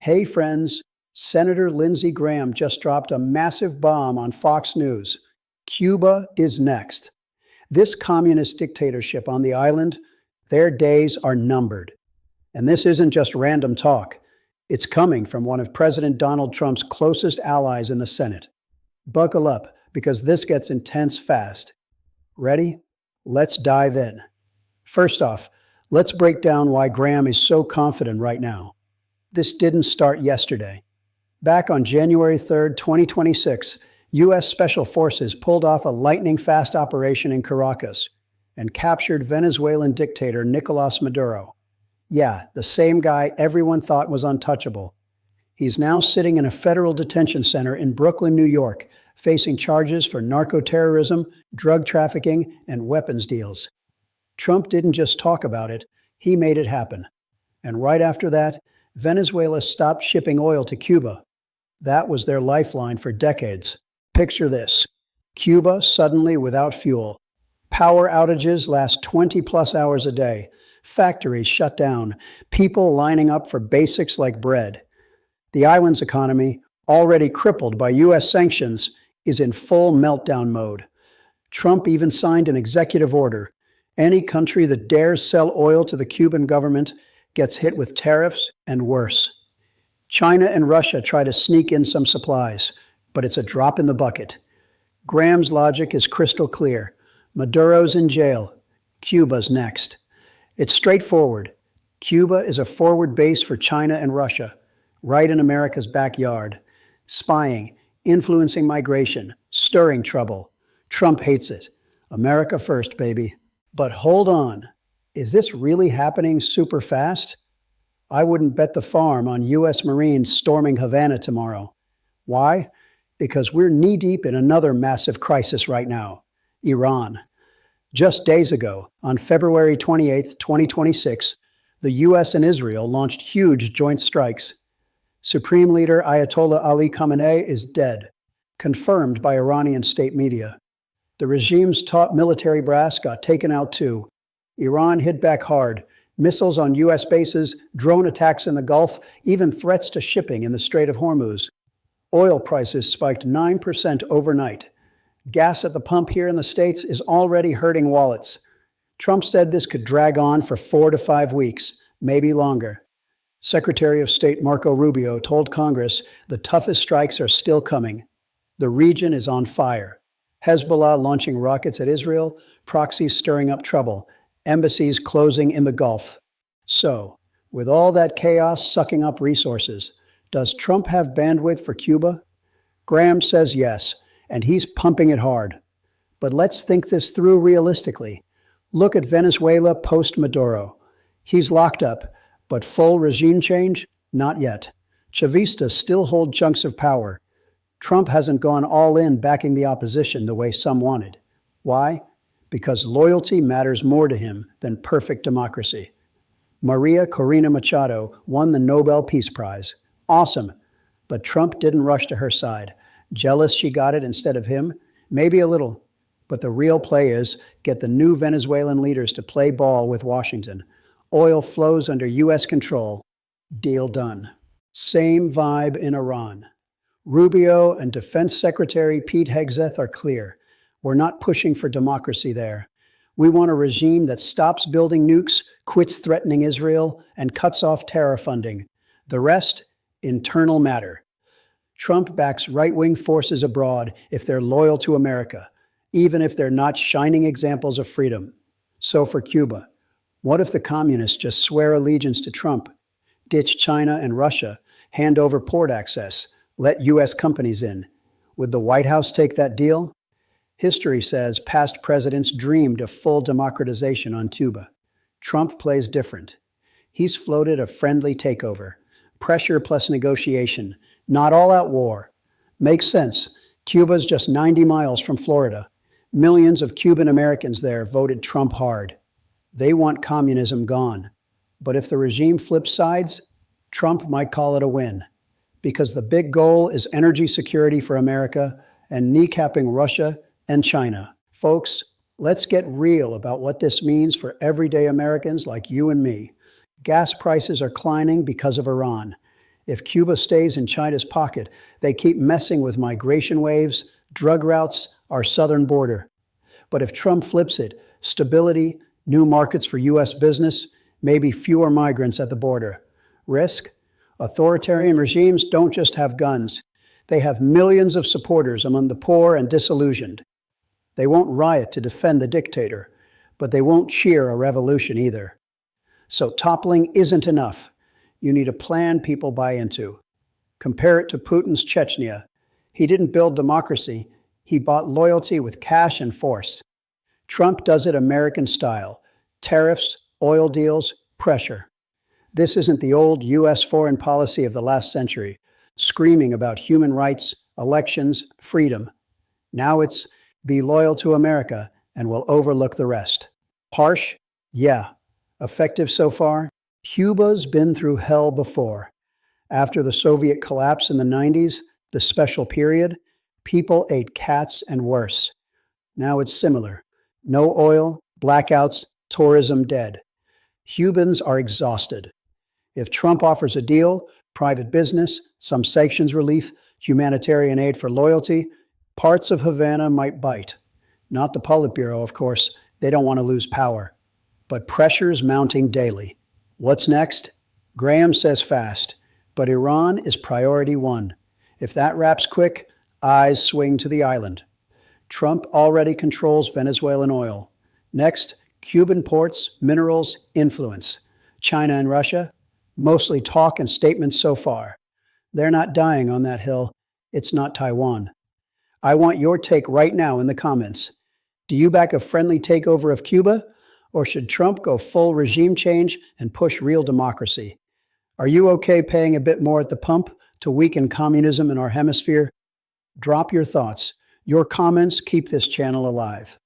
Hey friends, Senator Lindsey Graham just dropped a massive bomb on Fox News. Cuba is next. This communist dictatorship on the island, their days are numbered. And this isn't just random talk. It's coming from one of President Donald Trump's closest allies in the Senate. Buckle up, because this gets intense fast. Ready? Let's dive in. First off, let's break down why Graham is so confident right now. This didn't start yesterday. Back on January 3rd, 2026, U.S. Special Forces pulled off a lightning-fast operation in Caracas and captured Venezuelan dictator Nicolas Maduro. Yeah, the same guy everyone thought was untouchable. He's now sitting in a federal detention center in Brooklyn, New York, facing charges for narco-terrorism, drug trafficking, and weapons deals. Trump didn't just talk about it, he made it happen. And right after that, Venezuela stopped shipping oil to Cuba. That was their lifeline for decades. Picture this: Cuba suddenly without fuel. Power outages last 20-plus hours a day. Factories shut down. People lining up for basics like bread. The island's economy, already crippled by U.S. sanctions, is in full meltdown mode. Trump even signed an executive order. Any country that dares sell oil to the Cuban government gets hit with tariffs and worse. China and Russia try to sneak in some supplies, but it's a drop in the bucket. Graham's logic is crystal clear. Maduro's in jail. Cuba's next. It's straightforward. Cuba is a forward base for China and Russia, right in America's backyard. Spying, influencing migration, stirring trouble. Trump hates it. America first, baby. But hold on. Is this really happening super fast? I wouldn't bet the farm on U.S. Marines storming Havana tomorrow. Why? Because we're knee-deep in another massive crisis right now: Iran. Just days ago, on February 28, 2026, the U.S. and Israel launched huge joint strikes. Supreme Leader Ayatollah Ali Khamenei is dead, confirmed by Iranian state media. The regime's top military brass got taken out too. Iran hit back hard. Missiles on U.S. bases, drone attacks in the Gulf, even threats to shipping in the Strait of Hormuz. Oil prices spiked 9% overnight. Gas at the pump here in the States is already hurting wallets. Trump said this could drag on for 4 to 5 weeks, maybe longer. Secretary of State Marco Rubio told Congress the toughest strikes are still coming. The region is on fire. Hezbollah launching rockets at Israel, proxies stirring up trouble, embassies closing in the Gulf. So, with all that chaos sucking up resources, does Trump have bandwidth for Cuba? Graham says yes, and he's pumping it hard. But let's think this through realistically. Look at Venezuela post-Maduro. He's locked up, but full regime change? Not yet. Chavistas still hold chunks of power. Trump hasn't gone all in backing the opposition the way some wanted. Why? Because loyalty matters more to him than perfect democracy. Maria Corina Machado won the Nobel Peace Prize. Awesome. But Trump didn't rush to her side. Jealous she got it instead of him? Maybe a little. But the real play is get the new Venezuelan leaders to play ball with Washington. Oil flows under U.S. control. Deal done. Same vibe in Iran. Rubio and Defense Secretary Pete Hegseth are clear. We're not pushing for democracy there. We want a regime that stops building nukes, quits threatening Israel, and cuts off terror funding. The rest, internal matter. Trump backs right-wing forces abroad if they're loyal to America, even if they're not shining examples of freedom. So for Cuba, what if the communists just swear allegiance to Trump, ditch China and Russia, hand over port access, let U.S. companies in? Would the White House take that deal? History says past presidents dreamed of full democratization on Cuba. Trump plays different. He's floated a friendly takeover. Pressure plus negotiation. Not all-out war. Makes sense. Cuba's just 90 miles from Florida. Millions of Cuban Americans there voted Trump hard. They want communism gone. But if the regime flips sides, Trump might call it a win. Because the big goal is energy security for America and kneecapping Russia and China. Folks, let's get real about what this means for everyday Americans like you and me. Gas prices are climbing because of Iran. If Cuba stays in China's pocket, they keep messing with migration waves, drug routes, our southern border. But if Trump flips it, stability, new markets for U.S. business, maybe fewer migrants at the border. Risk? Authoritarian regimes don't just have guns. They have millions of supporters among the poor and disillusioned. They won't riot to defend the dictator, but they won't cheer a revolution either. So toppling isn't enough. You need a plan people buy into. Compare it to Putin's Chechnya. He didn't build democracy. He bought loyalty with cash and force. Trump does it American style. Tariffs, oil deals, pressure. This isn't the old U.S. foreign policy of the last century, screaming about human rights, elections, freedom. Now it's be loyal to America and we'll overlook the rest. Harsh? Yeah. Effective so far? Cuba's been through hell before. After the Soviet collapse in the 90s, the special period, people ate cats and worse. Now it's similar. No oil, blackouts, tourism dead. Cubans are exhausted. If Trump offers a deal, private business, some sanctions relief, humanitarian aid for loyalty, parts of Havana might bite. Not the Politburo, of course. They don't want to lose power. But pressure's mounting daily. What's next? Graham says fast, but Iran is priority one. If that wraps quick, eyes swing to the island. Trump already controls Venezuelan oil. Next, Cuban ports, minerals, influence. China and Russia, mostly talk and statements so far. They're not dying on that hill. It's not Taiwan. I want your take right now in the comments. Do you back a friendly takeover of Cuba? Or should Trump go full regime change and push real democracy? Are you okay paying a bit more at the pump to weaken communism in our hemisphere? Drop your thoughts. Your comments keep this channel alive.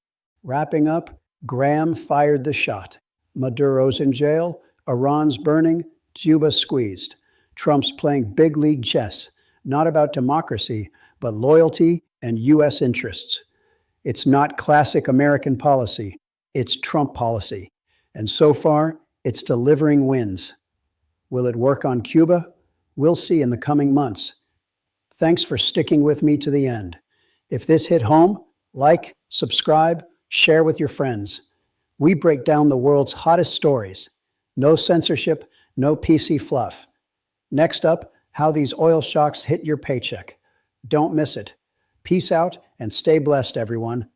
Wrapping up, Graham fired the shot. Maduro's in jail, Iran's burning, Cuba squeezed. Trump's playing big league chess, not about democracy, but loyalty and U.S. interests. It's not classic American policy. It's Trump policy. And so far, it's delivering wins. Will it work on Cuba? We'll see in the coming months. Thanks for sticking with me to the end. If this hit home, like, subscribe, share with your friends. We break down the world's hottest stories. No censorship, no PC fluff. Next up, how these oil shocks hit your paycheck. Don't miss it. Peace out and stay blessed, everyone.